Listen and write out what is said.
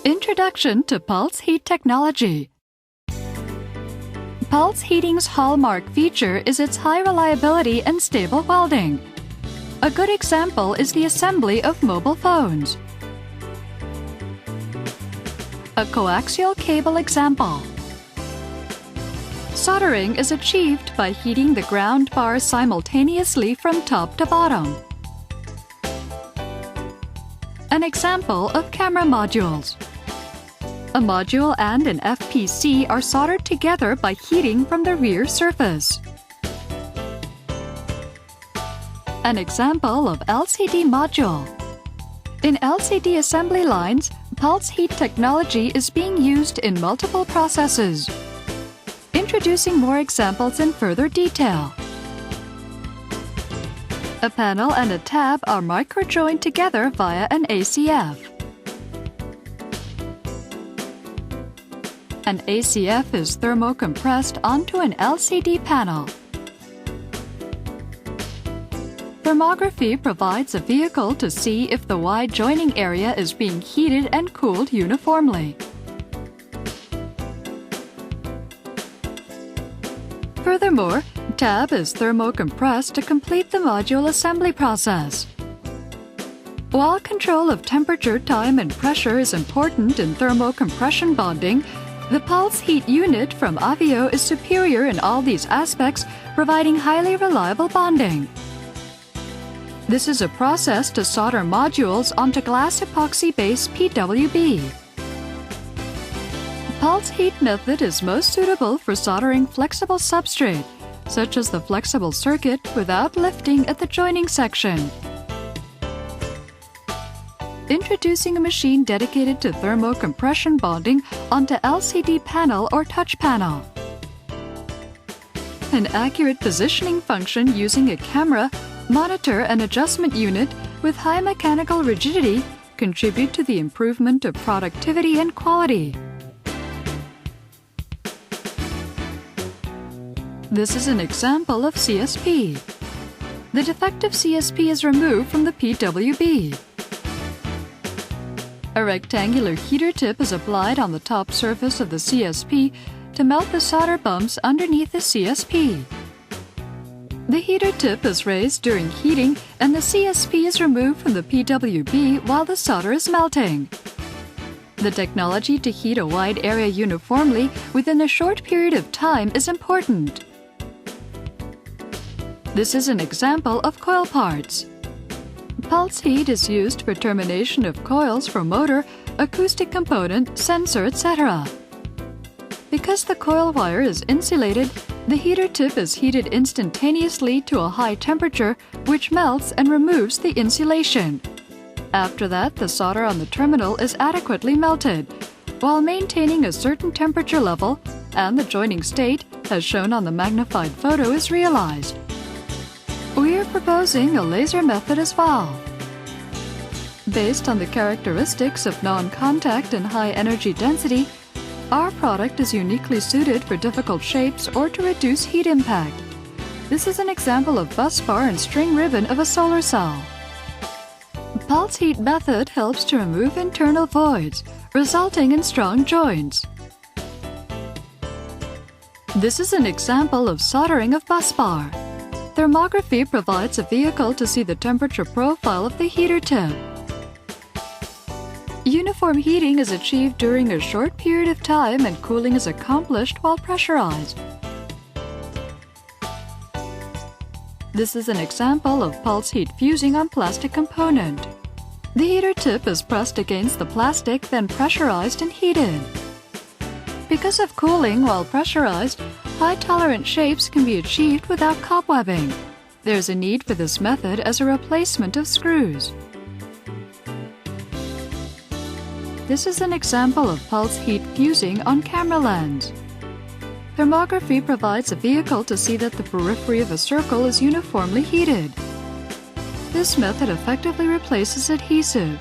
Introduction to pulse heat technology. Pulse heating's hallmark feature is its high reliability and stable welding. A good example is the assembly of mobile phones. A coaxial cable example. Soldering is achieved by heating the ground bars simultaneously from top to bottom. An example of camera modules. A module and an FPC are soldered together by heating from the rear surface. An example of LCD module. In LCD assembly lines, pulse heat technology is being used in multiple processes. Introducing more examples in further detail. A panel and a tab are micro-joined together via an ACF. An ACF is thermocompressed onto an LCD panel. Thermography provides a vehicle to see if the wide joining area is being heated and cooled uniformly. Furthermore, tab is thermocompressed to complete the module assembly process. While control of temperature, time, and pressure is important in thermocompression bonding, the pulse heat unit from Avio is superior in all these aspects, providing highly reliable bonding. This is a process to solder modules onto glass epoxy-based PWB. Pulse heat method is most suitable for soldering flexible substrate, such as the flexible circuit, without lifting at the joining section. Introducing a machine dedicated to thermocompression bonding onto LCD panel or touch panel. An accurate positioning function using a camera, monitor, and adjustment unit with high mechanical rigidity contribute to the improvement of productivity and quality. This is an example of CSP. The defective CSP is removed from the PWB. A rectangular heater tip is applied on the top surface of the CSP to melt the solder bumps underneath the CSP. The heater tip is raised during heating and the CSP is removed from the PWB while the solder is melting. The technology to heat a wide area uniformly within a short period of time is important. This is an example of coil parts. Pulse heat is used for termination of coils for motor, acoustic component, sensor, etc. Because the coil wire is insulated, the heater tip is heated instantaneously to a high temperature, which melts and removes the insulation. After that, the solder on the terminal is adequately melted, while maintaining a certain temperature level, and the joining state, as shown on the magnified photo, is realized. We are proposing a laser method as well. Based on the characteristics of non-contact and high energy density, our product is uniquely suited for difficult shapes or to reduce heat impact. This is an example of bus bar and string ribbon of a solar cell. Pulse heat method helps to remove internal voids, resulting in strong joints. This is an example of soldering of bus bar. Thermography provides a vehicle to see the temperature profile of the heater tip. Uniform heating is achieved during a short period of time and cooling is accomplished while pressurized. This is an example of pulse heat fusing on plastic component. The heater tip is pressed against the plastic, then pressurized and heated. Because of cooling while pressurized, high-tolerant shapes can be achieved without cobwebbing. There's a need for this method as a replacement of screws. This is an example of pulse heat fusing on camera lens. Thermography provides a vehicle to see that the periphery of a circle is uniformly heated. This method effectively replaces adhesive.